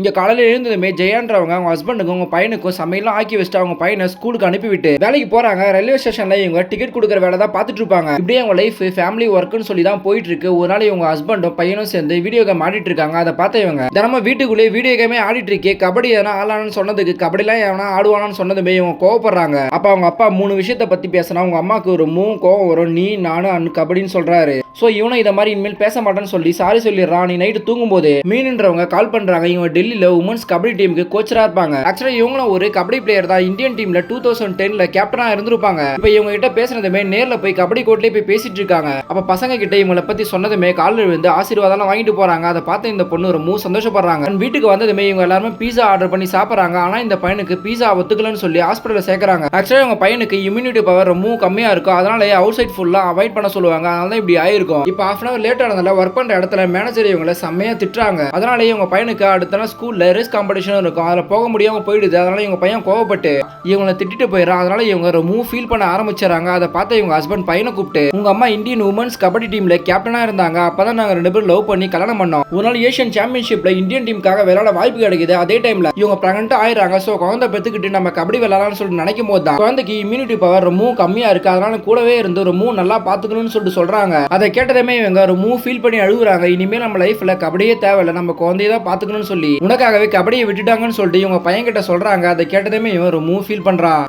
இங்க காலையில எழுந்ததுமே ஜெயான்றவங்க அவங்க ஹஸ்பண்டுக்கும் அவங்க பையனுக்கும் சமையலாம் ஆக்கி வச்சுட்டு அவங்க பையனை ஸ்கூலுக்கு அனுப்பிவிட்டு வேலைக்கு போறாங்க. ரயில்வே ஸ்டேஷன்ல இவங்க டிக்கெட் கொடுக்குற வேலை தான் பார்த்துட்டு இருப்பாங்க. இப்படியே அவங்க லைஃப் ஃபேமிலி ஒர்க்னு சொல்லி தான் போயிட்டு இருக்கு. ஒரு நாள் இவங்க ஹஸ்பண்டும் பையனும் சேர்ந்து வீடியோ கேம் ஆடிட்டு இருக்காங்க. அதை பார்த்த இவங்க தினமும் வீட்டுக்குள்ளேயே வீடியோ கேமே ஆடிட்டு இருக்கே, கபடி எதனா ஆளானு சொன்னதுக்கு கபடிலாம் எவனா ஆடுவானு சொன்னதுமே இவங்க கோவப்படுறாங்க. அப்ப அவங்க அப்பா 3 விஷயத்தை பத்தி பேசினா அவங்க அம்மாவுக்கு ஒரு கோவம் வரும். நீ நானும் கபடின்னு சொல்றாரு. சோ இவனும் இத மாதிரி இனிமேல் பேச மாட்டேன்னு சொல்லி சாரி சொல்லிடுறான். நீ நைட்டு தூங்கும்போது மீன்ன்றவங்க கால் பண்றாங்க. இவங்க டெல்லியில உமன்ஸ் கபடி டீமுக்கு கோச்சரா இருப்பாங்க. ஆக்சுவலா இவங்களும் ஒரு கபடி பிளேயர் தான். இந்தியன் டீம்ல 2010ல கேப்டனா இருந்திருப்பாங்க. இப்ப இவங்க கிட்ட பேசுனதுமே நேர்ல போய் கபடி கோர்ட்லயே போய் பேசிட்டு இருக்காங்க. அப்ப பசங்க கிட்ட இவங்களை பத்தி சொன்னதுமே காலில் விழுந்து ஆசீர்வாதம் வாங்கிட்டு போறாங்க. அதை பார்த்து இந்த பொண்ணு ரொம்ப சந்தோஷப்படுறாங்க. வீட்டுக்கு வந்ததுமே இவங்க எல்லாருமே பீஸா ஆர்டர் பண்ணி சாப்பிடுறாங்க. ஆனா இந்த பையனுக்கு பீஸா ஒத்துக்கலன்னு சொல்லி ஹாஸ்பிட்டல்ல சேர்க்கறாங்க. ஆக்சுவலா இவங்க பையனுக்கு இம்யூனிட்டி பவர் ரொம்ப கம்மியா இருக்கும். அதனால அவுட் சைட் ஃபுல்லா அவாய்ட் பண்ண சொல்லுவாங்க. அதனால இப்படி ஆயிருக்கும். இப்போ ஹாஃப் அன் அவர் லேட் ஆனதால ஒர்க் பண்ற இடத்துல மேனேஜர் இவங்களை செம்மையா திட்டுறாங்க. அதனால இவங்க பையனுக்கு அடுத்த நாள் ஸ்கூல்ல ரேஸ் காம்படிஷன் இருக்கும். அதுல போக முடியாம போயிடுது. அதனால இவங்க பையன் கோவப்பட்டு இவங்களை திட்டிட்டு போயிடறான். அதனால இவங்க ரொம்ப ஃபீல் பண்ண ஆரம்பிச்சாங்க. அதை பார்த்து இவங்க ஹஸ்பண்ட் பையனை கூப்பிட்டு உங்க அம்மா இந்தியன் உமன்ஸ் கபடி டீம்ல கேப்டனா இருந்தாங்க. அப்பதான் நாங்க 2 பேரும் லவ் பண்ணி கல்யாணம் பண்ணோம். ஒரு நாள் ஏசியன் சாம்பியன்ஷிப்ல இந்தியன் டீமுக்காக விளையாட வாய்ப்பு கிடைக்குது. அதே டைம்ல இவங்க பிரெக்னன்ட் ஆயிடுறாங்க. சோ குழந்தை பெத்துக்கிட்டு நம்ம கபடி விளையாடலாம்னு சொல்லி நினைக்கும் போது தான் குழந்தைக்கு இம்யூனிட்டி பவர் ரொம்ப கம்மியா இருக்கு. அதனால கூடவே இருந்து ரொம்ப நல்லா பாத்துக்கணும்னு சொல்லிட்டு சொல்றாங்க. அதை கேட்டதுமே இவங்க ரொம்ப ஃபீல் பண்ணி அழுகுறாங்க. இனிமேல் நம்ம லைஃப்ல கபடியே தேவையில்லை, நம்ம குழந்தைய தான் பாத்துக்கணும்னு சொல்லி உனக்காகவே கபடியை விட்டுட்டாங்கன்னு சொல்லிட்டு இவங்க பையன் கிட்ட சொல்றாங்க. அதை கேட்டதுமே இவன் ரொம்ப ஃபீல் பண்றான்.